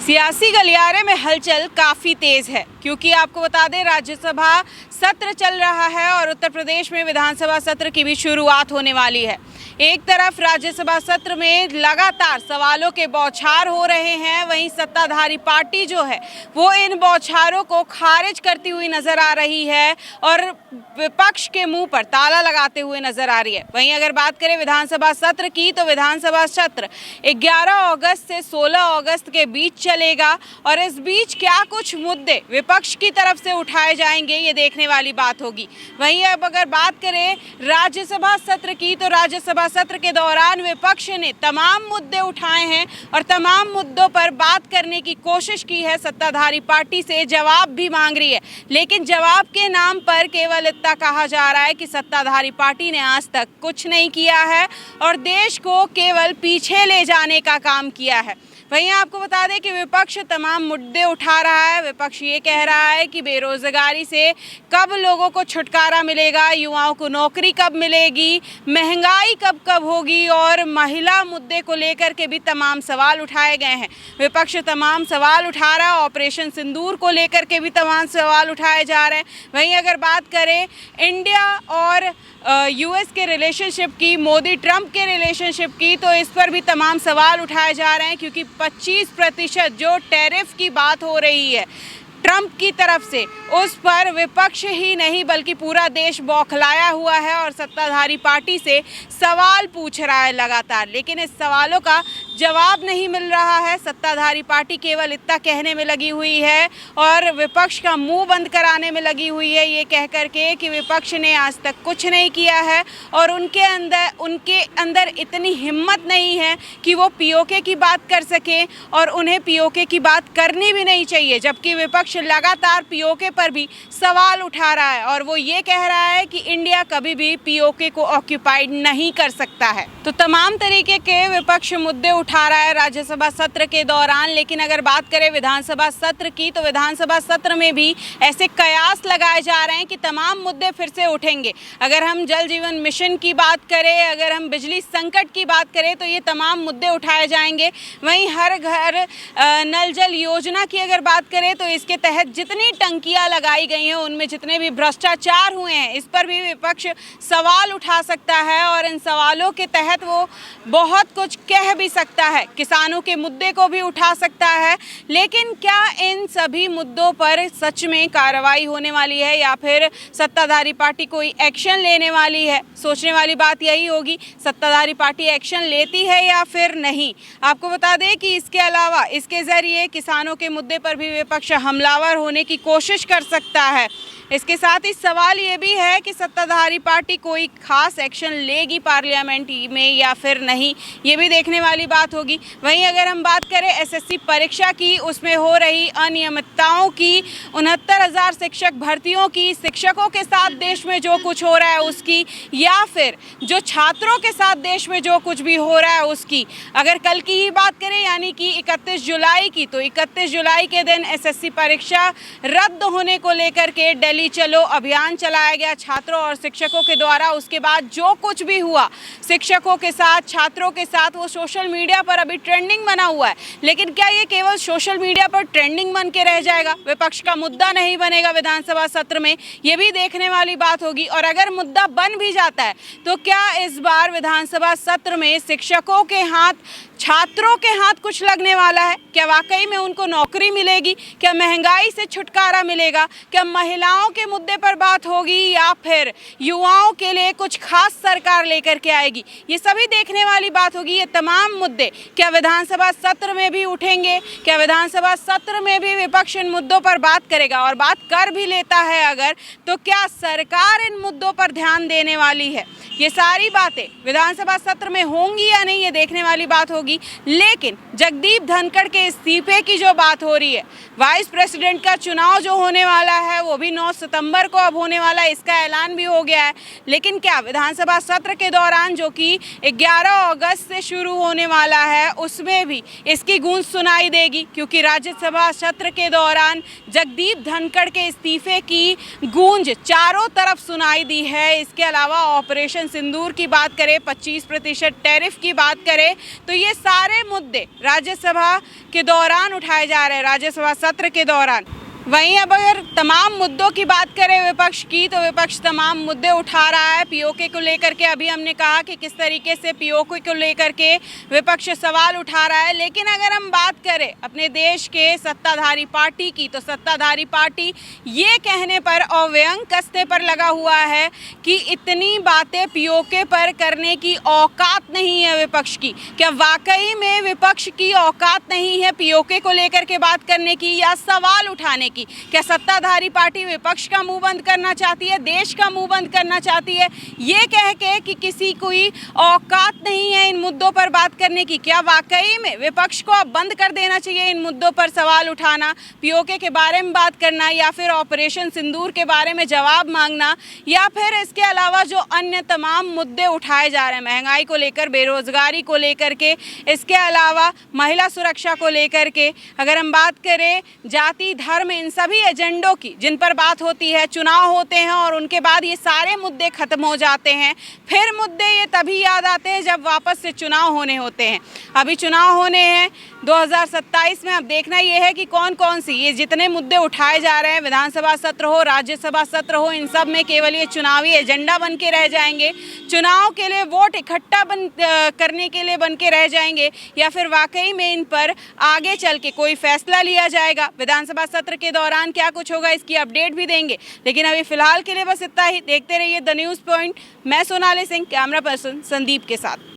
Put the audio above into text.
सियासी गलियारे में हलचल काफ़ी तेज़ है क्योंकि आपको बता दें राज्यसभा सत्र चल रहा है और उत्तर प्रदेश में विधानसभा सत्र की भी शुरुआत होने वाली है। एक तरफ राज्यसभा सत्र में लगातार सवालों के बौछार हो रहे हैं, वहीं सत्ताधारी पार्टी जो है वो इन बौछारों को खारिज करती हुई नजर आ रही है और विपक्ष के मुंह पर ताला लगाते हुए नजर आ रही है। वहीं अगर बात करें विधानसभा सत्र की तो विधानसभा सत्र 11 अगस्त से 16 अगस्त के बीच चलेगा और इस बीच क्या कुछ मुद्दे विपक्ष की तरफ से उठाए जाएंगे ये देखने वाली बात होगी। वहीं अब अगर बात करें राज्यसभा सत्र की तो राज्यसभा सत्र के दौरान विपक्ष ने तमाम मुद्दे उठाए हैं और तमाम मुद्दों पर बात करने की कोशिश की है, सत्ताधारी पार्टी से जवाब भी मांग रही है, लेकिन जवाब के नाम पर केवल इतना कहा जा रहा है कि सत्ताधारी पार्टी ने आज तक कुछ नहीं किया है और देश को केवल पीछे ले जाने का काम किया है। वहीं आपको बता दें कि विपक्ष तमाम मुद्दे उठा रहा है। विपक्ष ये कह रहा है कि बेरोजगारी से कब लोगों को छुटकारा मिलेगा, युवाओं को नौकरी कब मिलेगी, महंगाई कब कब होगी और महिला मुद्दे को लेकर के भी तमाम सवाल उठाए गए हैं। विपक्ष तमाम सवाल उठा रहा है, ऑपरेशन सिंदूर को लेकर के भी तमाम सवाल उठाए जा रहे हैं। वहीं अगर बात करें इंडिया और यूएस के रिलेशनशिप की, मोदी ट्रंप के रिलेशनशिप की, तो इस पर भी तमाम सवाल उठाए जा रहे हैं क्योंकि 25% जो टैरिफ की बात हो रही है ट्रंप की तरफ से, उस पर विपक्ष ही नहीं बल्कि पूरा देश बौखलाया हुआ है और सत्ताधारी पार्टी से सवाल पूछ रहा है लगातार, लेकिन इस सवालों का जवाब नहीं मिल रहा है। सत्ताधारी पार्टी केवल इतना कहने में लगी हुई है और विपक्ष का मुंह बंद कराने में लगी हुई है, ये कह करके कि विपक्ष ने आज तक कुछ नहीं किया है और उनके अंदर इतनी हिम्मत नहीं है कि वो पीओके की बात कर सकें और उन्हें पीओके की बात करनी भी नहीं चाहिए, जबकि विपक्ष लगातार पीओके पर भी सवाल उठा रहा है और वो ये कह रहा है कि इंडिया कभी भी पीओके को ऑक्यूपाइड नहीं कर सकता है। तो तमाम तरीके के विपक्ष मुद्दे उठा रहा है राज्यसभा सत्र के दौरान। लेकिन अगर बात करें विधानसभा सत्र की तो विधानसभा सत्र में भी ऐसे कयास लगाए जा रहे हैं कि तमाम मुद्दे फिर से उठेंगे। अगर हम जल जीवन मिशन की बात करें, अगर हम बिजली संकट की बात करें तो ये तमाम मुद्दे उठाए जाएंगे। वहीं हर घर नल जल योजना की अगर बात करें तो इसके तहत जितनी टंकियां लगाई गई हैं उनमें जितने भी भ्रष्टाचार हुए हैं इस पर भी विपक्ष सवाल उठा सकता है और इन सवालों के तहत वो बहुत कुछ कह भी सकता है, किसानों के मुद्दे को भी उठा सकता है। लेकिन क्या इन सभी मुद्दों पर सच में कार्रवाई होने वाली है या फिर सत्ताधारी पार्टी कोई एक्शन लेने वाली है? सोचने वाली बात यही होगी, सत्ताधारी पार्टी एक्शन लेती है या फिर नहीं। आपको बता दें कि इसके अलावा इसके जरिए किसानों के मुद्दे पर भी विपक्ष हमलावर होने की कोशिश कर सकता है। इसके साथ ही सवाल ये भी है कि सत्ताधारी पार्टी कोई खास एक्शन लेगी पार्लियामेंट में या फिर नहीं, ये भी देखने वाली बात होगी। वहीं अगर हम बात करें एसएससी परीक्षा की, उसमें हो रही अनियमितताओं की, 69,000 शिक्षक भर्तियों की, शिक्षकों के साथ देश में जो कुछ हो रहा है उसकी, या फिर जो छात्रों के साथ देश में जो कुछ भी हो रहा है उसकी, अगर कल की ही बात करें यानी कि 31 जुलाई की, तो 31 जुलाई के दिन एसएससी परीक्षा रद्द होने को लेकर के दिल्ली चलो अभियान चलाया गया छात्रों और शिक्षकों के द्वारा। उसके बाद जो कुछ भी हुआ शिक्षकों के साथ, छात्रों के साथ, वो सोशल मीडिया पर अभी ट्रेंडिंग बना हुआ है। लेकिन क्या ये केवल सोशल मीडिया पर ट्रेंडिंग बन के रह जाएगा, विपक्ष का मुद्दा नहीं बनेगा विधानसभा सत्र में? ये भी देखने वाली बात होगी। और अगर मुद्दा बन भी जाता है तो क्या इस बार विधानसभा सत्र में शिक्षकों के हाथ, छात्रों के हाथ कुछ लगने वाला है? क्या वाकई में उनको नौकरी मिलेगी? क्या महंगाई से छुटकारा मिलेगा? क्या महिलाओं के मुद्दे पर बात होगी या फिर युवाओं के लिए कुछ खास सरकार लेकर के आएगी? ये सभी देखने वाली बात होगी। ये तमाम मुद्दे क्या विधानसभा सत्र में भी उठेंगे? क्या विधानसभा सत्र में भी विपक्ष इन मुद्दों पर बात करेगा? और बात कर भी लेता है अगर, तो क्या सरकार इन मुद्दों पर ध्यान देने वाली है? ये सारी बातें विधानसभा सत्र में होंगी या नहीं, ये देखने वाली बात होगी। लेकिन जगदीप धनखड़ के इस्तीफे की जो बात हो रही है, वाइस प्रेसिडेंट का चुनाव जो होने वाला है वो भी 9 सितंबर को अब होने वाला है, इसका ऐलान भी हो गया है। लेकिन क्या विधानसभा सत्र के दौरान जो कि 11 अगस्त से शुरू होने वाला वाला है उसमें भी इसकी गूंज सुनाई देगी, क्योंकि राज्यसभा सत्र के दौरान जगदीप धनखड़ के इस्तीफे की गूंज चारों तरफ सुनाई दी है। इसके अलावा ऑपरेशन सिंदूर की बात करें, 25% टैरिफ की बात करें, तो ये सारे मुद्दे राज्यसभा के दौरान उठाए जा रहे हैं, राज्यसभा सत्र के दौरान। वहीं अब अगर तमाम मुद्दों की बात करें विपक्ष की, तो विपक्ष तमाम मुद्दे उठा रहा है पीओके को लेकर के। अभी हमने कहा कि किस तरीके से पीओके को लेकर के विपक्ष सवाल उठा रहा है, लेकिन अगर हम बात करें अपने देश के सत्ताधारी पार्टी की, तो सत्ताधारी पार्टी ये कहने पर और व्यंग कसने पर लगा हुआ है कि इतनी बातें पीओके पर करने की औकात नहीं है विपक्ष की। क्या वाकई में विपक्ष की औकात नहीं है पीओके को लेकर के बात करने की या सवाल उठाने की? क्या सत्ताधारी पार्टी विपक्ष का मुंह बंद करना चाहती है, देश का मुंह बंद करना चाहती है, ये कह के कि किसी कोई औकात नहीं है इन मुद्दों पर बात करने की? क्या वाकई में विपक्ष को अब बंद कर देना चाहिए इन मुद्दों पर सवाल उठाना, पीओके के बारे में बात करना, या फिर ऑपरेशन सिंदूर के बारे में जवाब मांगना, या फिर इसके अलावा जो अन्य तमाम मुद्दे उठाए जा रहे हैं, महंगाई को लेकर, बेरोजगारी को लेकर के, इसके अलावा महिला सुरक्षा को लेकर के, अगर हम बात करें जाति धर्म, इन सभी एजेंडों की जिन पर बात होती है, चुनाव होते हैं और उनके बाद ये सारे मुद्दे खत्म हो जाते हैं। फिर मुद्दे ये तभी याद आते हैं जब वापस से चुनाव होने होते हैं। अभी चुनाव होने हैं 2027 में। अब देखना ये है कि कौन कौन सी ये जितने मुद्दे उठाए जा रहे हैं, विधानसभा सत्र हो, राज्यसभा सत्र हो, इन सब में केवल ये चुनावी एजेंडा बन के रह जाएंगे, चुनाव के लिए वोट इकट्ठा करने के लिए बन के रह जाएंगे, या फिर वाकई में इन पर आगे चल के कोई फैसला लिया जाएगा। विधानसभा सत्र के दौरान क्या कुछ होगा इसकी अपडेट भी देंगे, लेकिन अभी फिलहाल के लिए बस इतना ही। देखते रहिए द न्यूज़ पॉइंट। मैं सोनाली सिंह, कैमरा पर्सन संदीप के साथ।